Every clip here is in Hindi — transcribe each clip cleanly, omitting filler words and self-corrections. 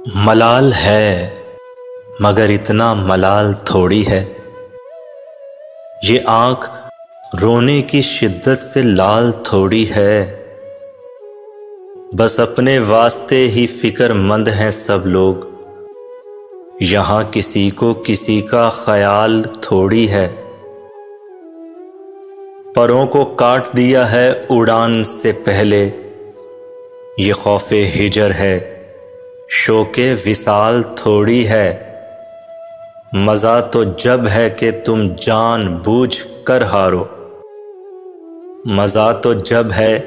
मलाल है मगर इतना मलाल थोड़ी है। ये आँख रोने की शिद्दत से लाल थोड़ी है। बस अपने वास्ते ही फिक्रमंद हैं सब लोग। यहाँ किसी को किसी का ख्याल थोड़ी है। परों को काट दिया है उड़ान से पहले। ये खौफे हिजर है, शोके विसाल थोड़ी है। मज़ा तो जब है कि तुम जान बूझ कर हारो। मज़ा तो जब है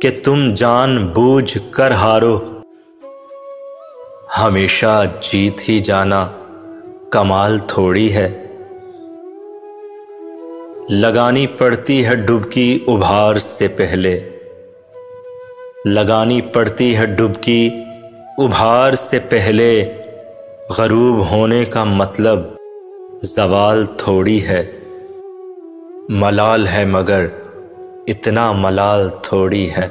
कि तुम जान बूझ कर हारो। हमेशा जीत ही जाना कमाल थोड़ी है। लगानी पड़ती है डुबकी उभार से पहले। लगानी पड़ती है डुबकी उभार से पहले। ग़रूब होने का मतलब ज़वाल थोड़ी है। मलाल है मगर इतना मलाल थोड़ी है।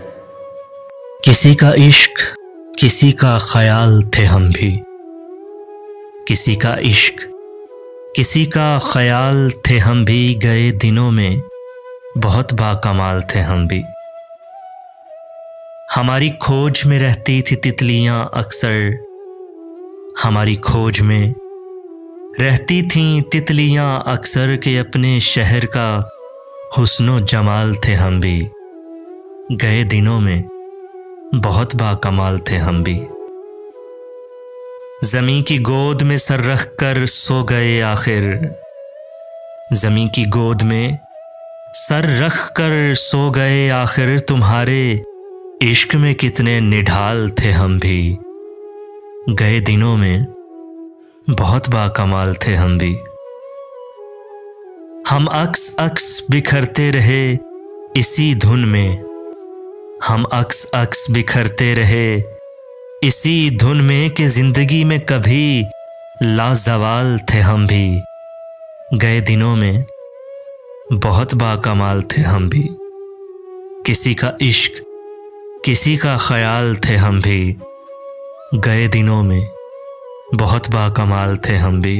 किसी का इश्क किसी का ख्याल थे हम भी। किसी का इश्क किसी का ख्याल थे हम भी। गए दिनों में बहुत बाकमाल थे हम भी। हमारी खोज में रहती थी तितलियां अक्सर। हमारी खोज में रहती थीं तितलियां अक्सर के अपने शहर का हुस्नो जमाल थे हम भी। गए दिनों में बहुत बाकमाल थे हम भी। ज़मीं की गोद में सर रख कर सो गए आखिर। ज़मीं की गोद में सर रख कर सो गए आखिर। तुम्हारे इश्क में कितने निढाल थे हम भी। गए दिनों में बहुत बाकमाल थे हम भी। हम अक्स अक्स बिखरते रहे इसी धुन में। हम अक्स अक्स बिखरते रहे इसी धुन में कि जिंदगी में कभी लाजवाल थे हम भी। गए दिनों में बहुत बाकमाल थे हम भी। किसी का इश्क किसी का ख्याल थे हम भी। गए दिनों में बहुत बाकमाल थे हम भी।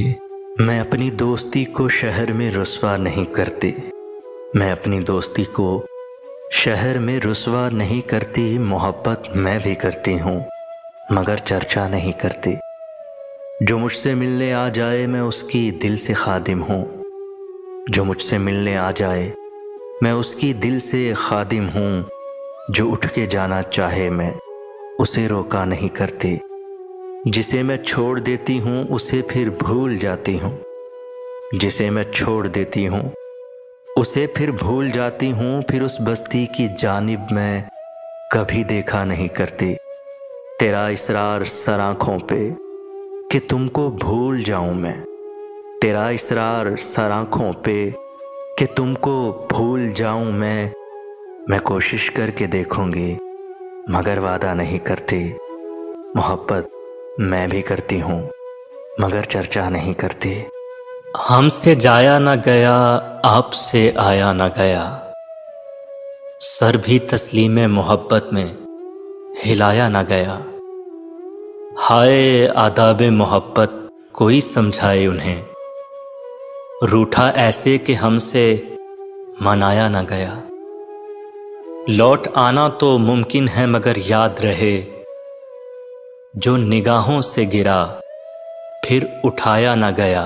मैं अपनी दोस्ती को शहर में रुस्वा नहीं करती। मैं अपनी दोस्ती को शहर में रुस्वा नहीं करती। मोहब्बत मैं भी करती हूँ मगर चर्चा नहीं करती। जो मुझसे मिलने आ जाए मैं उसकी दिल से खादिम हूँ। जो मुझसे मिलने आ जाए मैं उसकी दिल से खादिम हूँ। जो उठ के जाना चाहे मैं उसे रोका नहीं करती। जिसे मैं छोड़ देती हूँ उसे फिर भूल जाती हूँ। जिसे मैं छोड़ देती हूँ उसे फिर भूल जाती हूँ। फिर उस बस्ती की जानिब मैं कभी देखा नहीं करती। तेरा इसरार सर आँखों पे कि तुमको भूल जाऊँ मैं। तेरा इसरार सर आँखों पे कि तुमको भूल जाऊँ मैं कोशिश करके देखूंगी मगर वादा नहीं करती। मोहब्बत मैं भी करती हूँ मगर चर्चा नहीं करती। हमसे जाया ना गया आपसे आया ना गया। सर भी तस्लीमे मोहब्बत में हिलाया ना गया। हाय आदाबे मोहब्बत कोई समझाए उन्हें। रूठा ऐसे कि हमसे मनाया ना गया। लौट आना तो मुमकिन है मगर याद रहे जो निगाहों से गिरा फिर उठाया ना गया।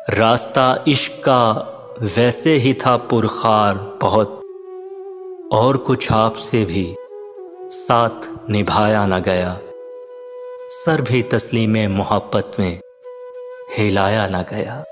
रास्ता इश्क का वैसे ही था पुरखार बहुत। और कुछ आपसे भी साथ निभाया ना गया। सर भी तस्लीमे मोहब्बत में हिलाया ना गया।